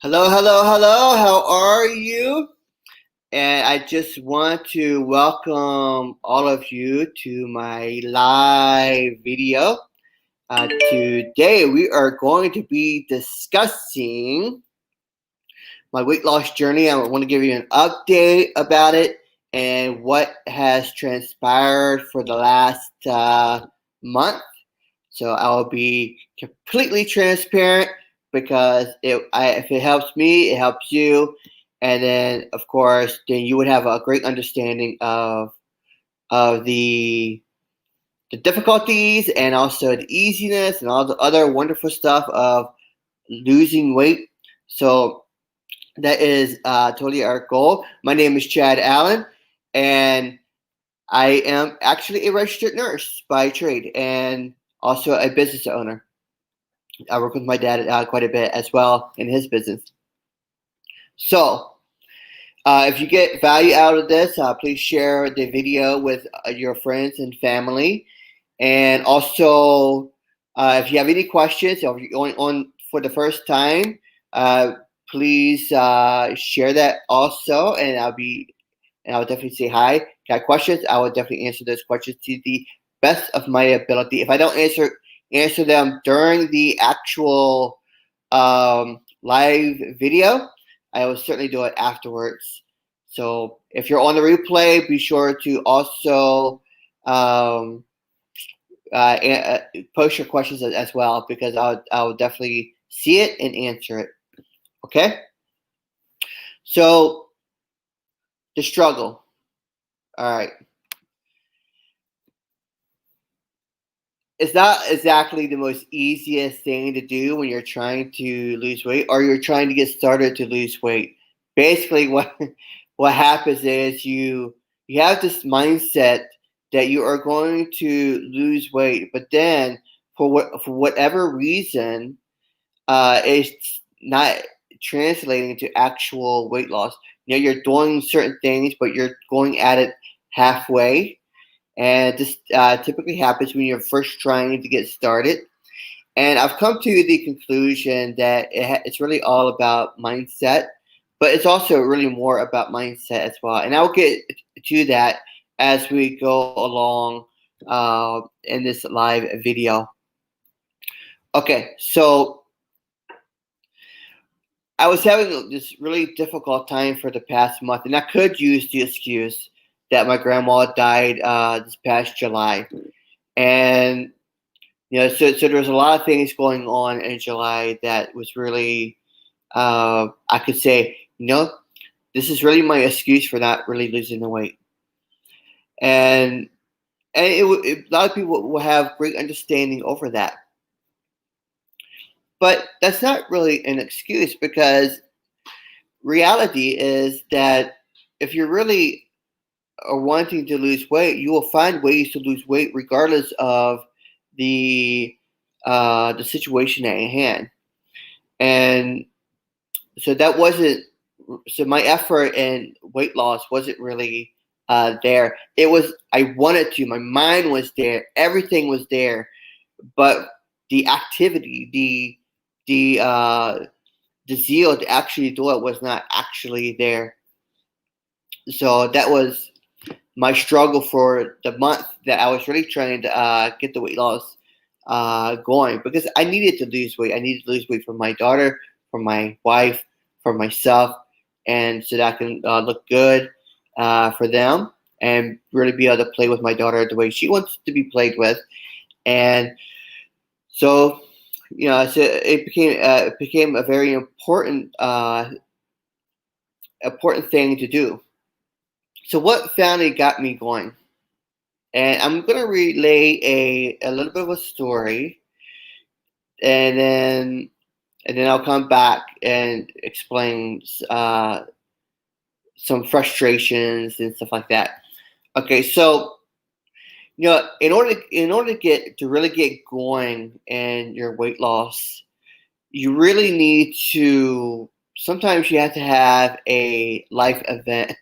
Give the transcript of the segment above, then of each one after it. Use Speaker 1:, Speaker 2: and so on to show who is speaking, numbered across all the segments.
Speaker 1: Hello, hello, hello. How are you? And I just want to welcome all of you to my live video. Today we are going to be discussing my weight loss journey. I want to give you an update about it and what has transpired for the last month. So I will be completely transparent because if it helps me, it helps you, and then of course, then you would have a great understanding of the difficulties and also the easiness and all the other wonderful stuff of losing weight. So that is totally our goal. My name is Chad Allen, and I am actually a registered nurse by trade and also a business owner. I work with my dad quite a bit as well in his business. So, if you get value out of this, please share the video with your friends and family. And also, if you have any questions or if you're going on for the first time, please share that also, and I'll definitely say hi. Got questions? I will definitely answer those questions to the best of my ability. If I don't answer them during the actual live video, I will certainly do it afterwards. So if you're on the replay, be sure to also um, post your questions as well, because I'll definitely see it and answer it. Okay. So the struggle. All right. It's not exactly the most easiest thing to do when you're trying to lose weight or you're trying to get started to lose weight. Basically, what happens is you have this mindset that you are going to lose weight, but then for whatever reason, it's not translating to actual weight loss. You know, you're doing certain things, but you're going at it halfway, and this typically happens when you're first trying to get started. And I've come to the conclusion that it's really all about mindset, but it's also really more about mindset as well. And I'll get to that as we go along in this live video. Okay, so I was having this really difficult time for the past month, and I could use the excuse that my grandma died this past July. And so there was a lot of things going on in July that was really, I could say, this is really my excuse for not really losing the weight. And a lot of people will have great understanding over that, but that's not really an excuse, because reality is that if you're really wanting to lose weight, you will find ways to lose weight regardless of the the situation at hand. And so that wasn't so my effort in weight loss wasn't really there. It was, I wanted to, my mind was there, everything was there, but the activity, the zeal to actually do it was not actually there. So that was my struggle for the month, that I was really trying to get the weight loss going, because I needed to lose weight. I needed to lose weight for my daughter, for my wife, for myself, and so that I can look good for them and really be able to play with my daughter the way she wants to be played with. And so, so it became a very important thing to do. So what finally got me going? And I'm gonna relay a little bit of a story, and then I'll come back and explain some frustrations and stuff like that. Okay, so in order to get to really get going in your weight loss, you really need to. Sometimes you have to have a life event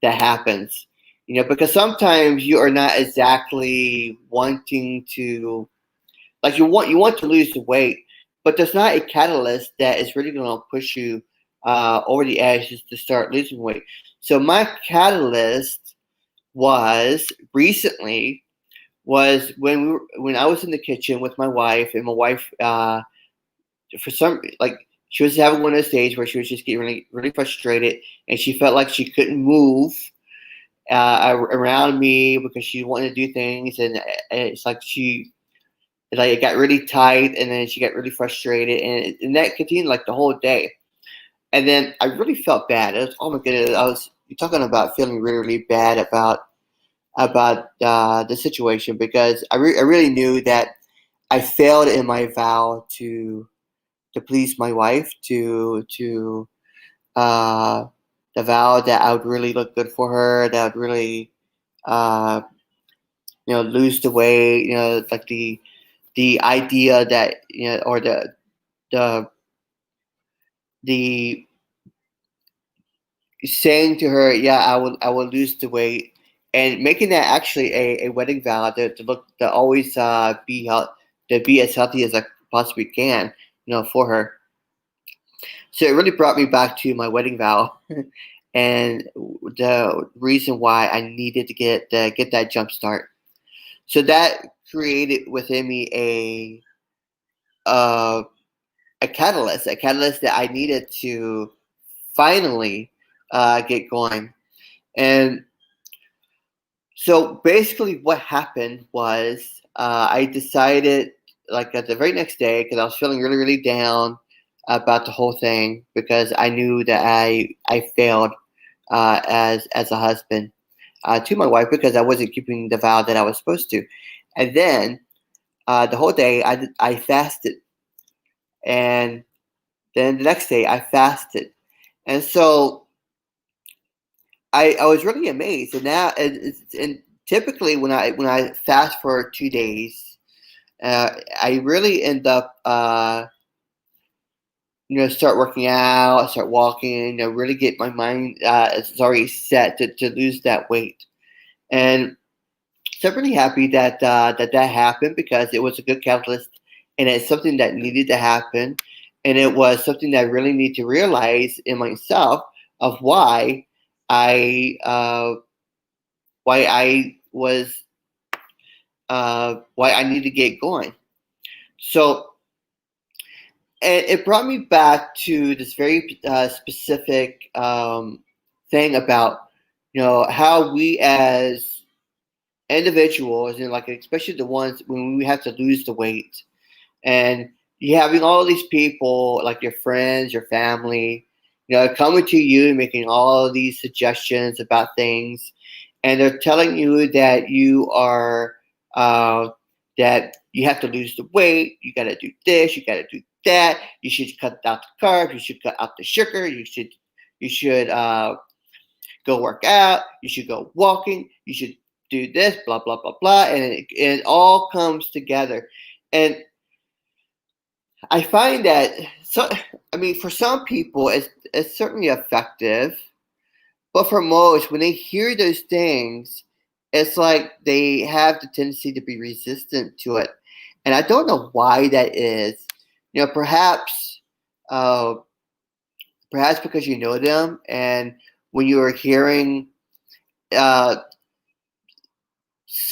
Speaker 1: that happens. Because sometimes you are not exactly wanting to, like, you want to lose the weight, but there's not a catalyst that is really going to push you over the edge just to start losing weight. So my catalyst was recently was when I was in the kitchen with my wife, and my wife for some like she was having one of those days where she was just getting really really frustrated, and she felt like she couldn't move around me because she wanted to do things, and it's like it got really tight, and then she got really frustrated, and that continued like the whole day. And then I really felt bad. It was, oh my goodness, you're talking about feeling really really bad about the situation, because I really knew that I failed in my vow to please my wife, to uh, the vow that I would really look good for her, that I would really uh, lose the weight, like the idea that or the the saying to her, yeah, I will lose the weight, and making that actually a wedding vow to always to be as healthy as I possibly can, for her. So it really brought me back to my wedding vow, and the reason why I needed to get that jump start. So that created within me uh, a catalyst that I needed to finally get going. And so basically, what happened was I decided, like at the very next day, because I was feeling really, really down about the whole thing, because I knew that I failed as a husband to my wife, because I wasn't keeping the vow that I was supposed to. And then the whole day I fasted, and then the next day I fasted, and so I was really amazed. And now and typically when I fast for 2 days, I really end up start working out, start walking, really get my mind is already set to lose that weight. And so I'm really happy that happened, because it was a good catalyst, and it's something that needed to happen, and it was something that I really need to realize in myself of I uh, why I was why I need to get going. So, and it brought me back to this very specific thing about how we as individuals, and like especially the ones when we have to lose the weight, and you having all these people like your friends, your family, coming to you and making all of these suggestions about things, and they're telling you that uh, that you have to lose the weight, you got to do this, you got to do that, you should cut out the carbs, you should cut out the sugar, you should go work out, you should go walking, you should do this, blah blah blah blah, and it all comes together. And I find that, so I mean, for some people it's certainly effective, but for most, when they hear those things, it's like they have the tendency to be resistant to it, and I don't know why that is. Perhaps uh, perhaps because you know them, and when you are hearing uh,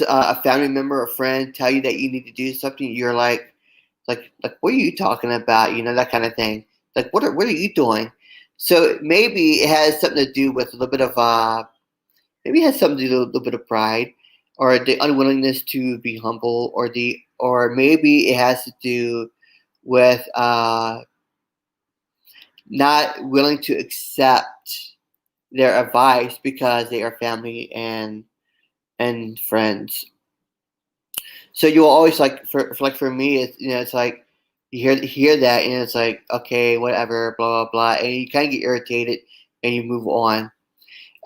Speaker 1: a family member or friend tell you that you need to do something, you're like what are you talking about? That kind of thing. Like what are you doing? So maybe it has something to do with a little bit of maybe it has something to do with a little bit of pride, or the unwillingness to be humble, or maybe it has to do with not willing to accept their advice because they are family and friends. So you'll always for me, it's like you hear that, and it's like, okay, whatever, blah blah blah, and you kind of get irritated and you move on.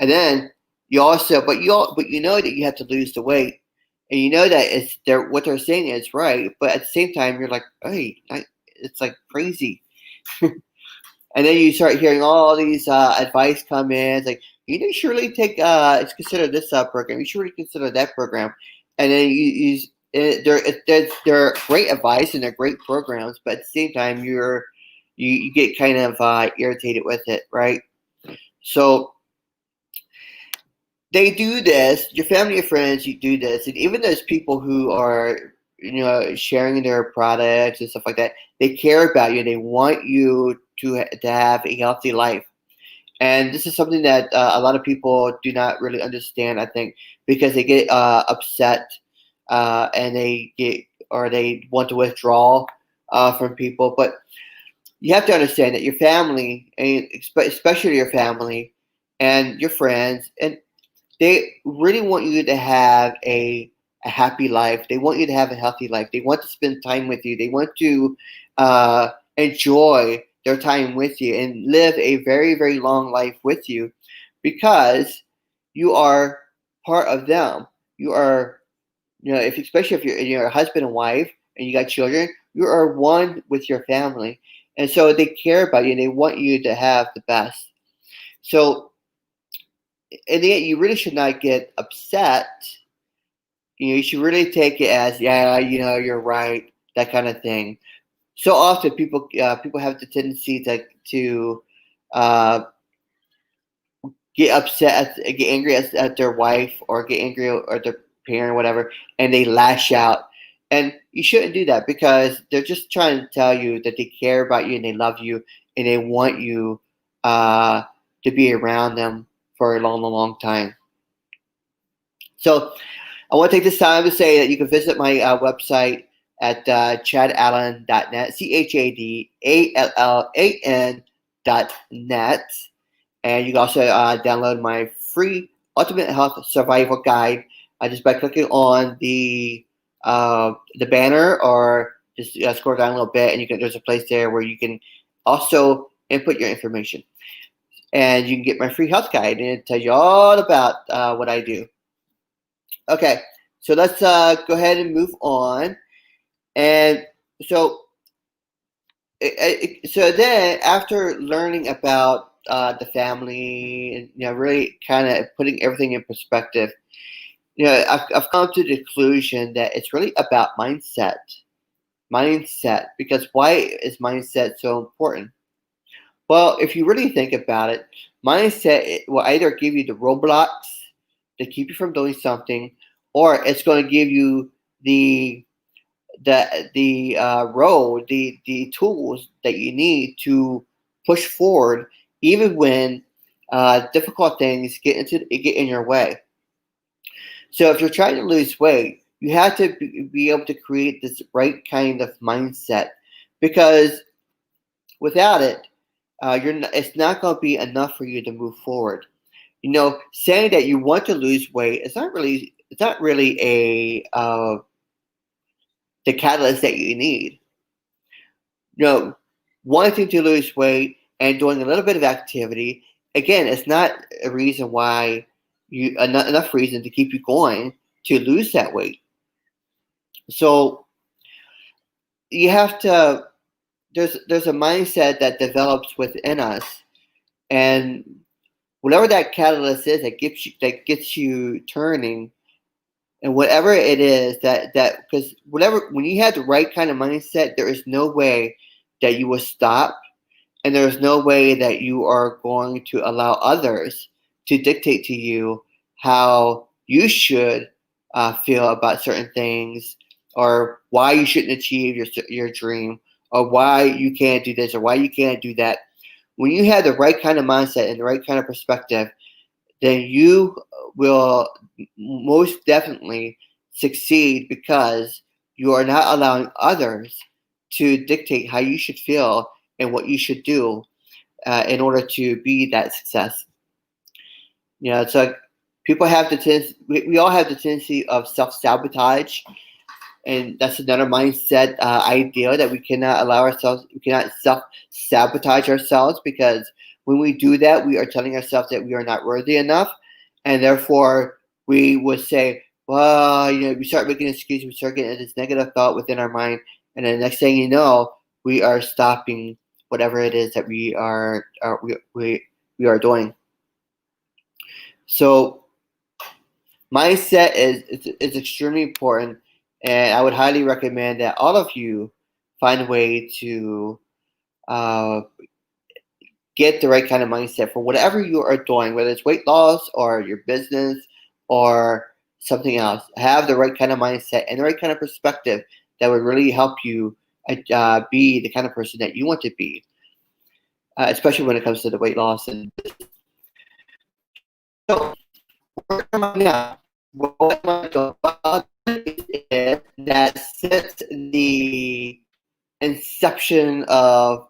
Speaker 1: And then you also, but you know that you have to lose the weight, and you know that what they're saying is right, but at the same time you're like, hey, it's like crazy. And then you start hearing all these advice come in. It's like, you should really consider this program. You should really consider that program. And then they're great advice and they're great programs, but at the same time, you get kind of irritated with it, right? So they do this. Your family and friends, you do this, and even those people who are sharing their products and stuff like that, they care about you. They want you to have a healthy life. And this is something that a lot of people do not really understand, I think, because they get upset and they want to withdraw from people. But you have to understand that your family, and especially your family and your friends, and they really want you to have a happy life. They want you to have a healthy life. They want to spend time with you. They want to enjoy their time with you and live a very, very long life with you because you are part of them. You are, especially if you're a husband and wife and you got children, you are one with your family. And so they care about you and they want you to have the best. So in the end, you really should not get upset. You should really take it as, yeah, you're right, that kind of thing. So often, people have the tendency to uh, get upset, get angry at their wife, or get angry at their parent, or whatever, and they lash out. And you shouldn't do that because they're just trying to tell you that they care about you and they love you and they want you to be around them for a long, long, long time. So I want to take this time to say that you can visit my website at chadallan.net, ChadAllan.net. And you can also download my free Ultimate Health Survival Guide just by clicking on the banner, or just scroll down a little bit, and there's a place there where you can also input your information. And you can get my free health guide, and it tells you all about what I do. Okay, so let's go ahead and move on. And so, so then after learning about the family, and really kind of putting everything in perspective, I've come to the conclusion that it's really about mindset. Because why is mindset so important? Well, if you really think about it, mindset will either give you the roadblocks to keep you from doing something, or it's going to give you the road, the tools that you need to push forward, even when difficult things get in your way. So if you're trying to lose weight, you have to be able to create this right kind of mindset, because without it, it's not going to be enough for you to move forward. Saying that you want to lose weight is not really the catalyst that you need. Wanting to lose weight and doing a little bit of activity, again, it's not a reason why enough reason to keep you going to lose that weight. So you have to. There's a mindset that develops within us, and whatever that catalyst is that gets you turning, and whatever it is that because when you have the right kind of mindset, there is no way that you will stop, and there is no way that you are going to allow others to dictate to you how you should feel about certain things, or why you shouldn't achieve your dream, or why you can't do this, or why you can't do that. When you have the right kind of mindset and the right kind of perspective, then you will most definitely succeed, because you are not allowing others to dictate how you should feel and what you should do in order to be that success. It's like people have the tendency, we all have the tendency of self-sabotage, and that's another mindset idea that we cannot self-sabotage ourselves, because when we do that, we are telling ourselves that we are not worthy enough, and therefore we would say, well, we start making excuses, we start getting this negative thought within our mind, and then the next thing you know, we are stopping whatever it is that we are doing. So mindset is extremely important, And I would highly recommend that all of you find a way to uh, get the right kind of mindset for whatever you are doing, whether it's weight loss or your business or something else. Have the right kind of mindset and the right kind of perspective that would really help you be the kind of person that you want to be, especially when it comes to the weight loss and business. So, where am I now? What am I doing? Well, that since the inception of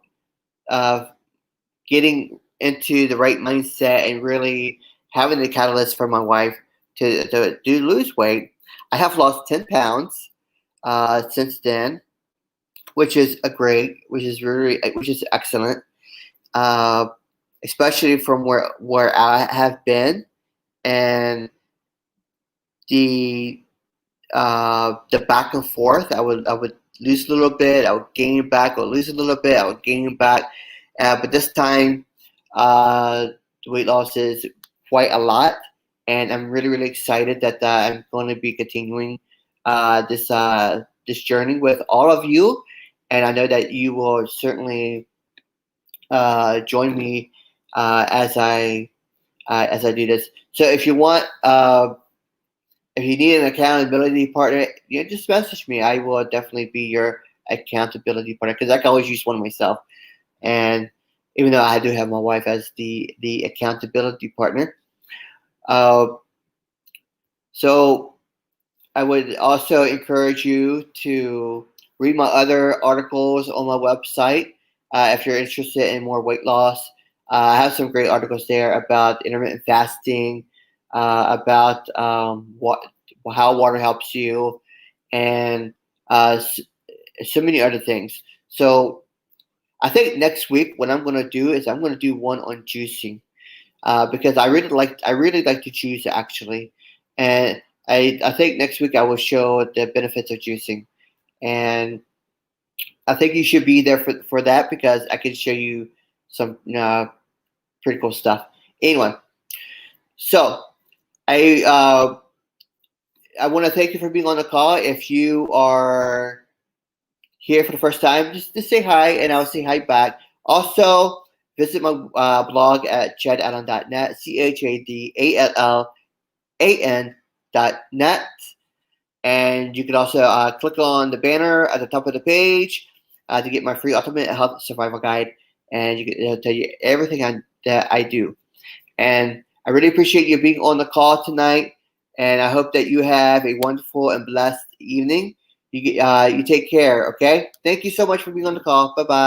Speaker 1: getting into the right mindset and really having the catalyst for my wife to do lose weight, I have lost 10 pounds since then, which is which is excellent, uh, especially from where I have been, and the the back and forth. I would lose a little bit, I would gain back, or lose a little bit, I would gain back. But this time, the weight loss is quite a lot, and I'm really excited that I'm going to be continuing this journey with all of you, and I know that you will certainly join me as I do this. So if you want. If you need an accountability partner, just message me. I will definitely be your accountability partner because I can always use one myself. And even though I do have my wife as the accountability partner, uh, so I would also encourage you to read my other articles on my website if you're interested in more weight loss. I have some great articles there about intermittent fasting, about how water helps you, and so many other things. So I think next week what I'm going to do is I'm going to do one on juicing because I really like to juice actually, and I think next week I will show the benefits of juicing, and I think you should be there for that because I can show you some pretty cool stuff. Anyway, so I uh, I want to thank you for being on the call. If you are here for the first time, just say hi and I'll say hi back. Also, visit my blog at chadallen.net, ChadAllan.net. And you can also click on the banner at the top of the page to get my free Ultimate Health Survival Guide. And it'll tell you everything that I do. And I really appreciate you being on the call tonight. And I hope that you have a wonderful and blessed evening. You take care, okay? Thank you so much for being on the call. Bye-bye.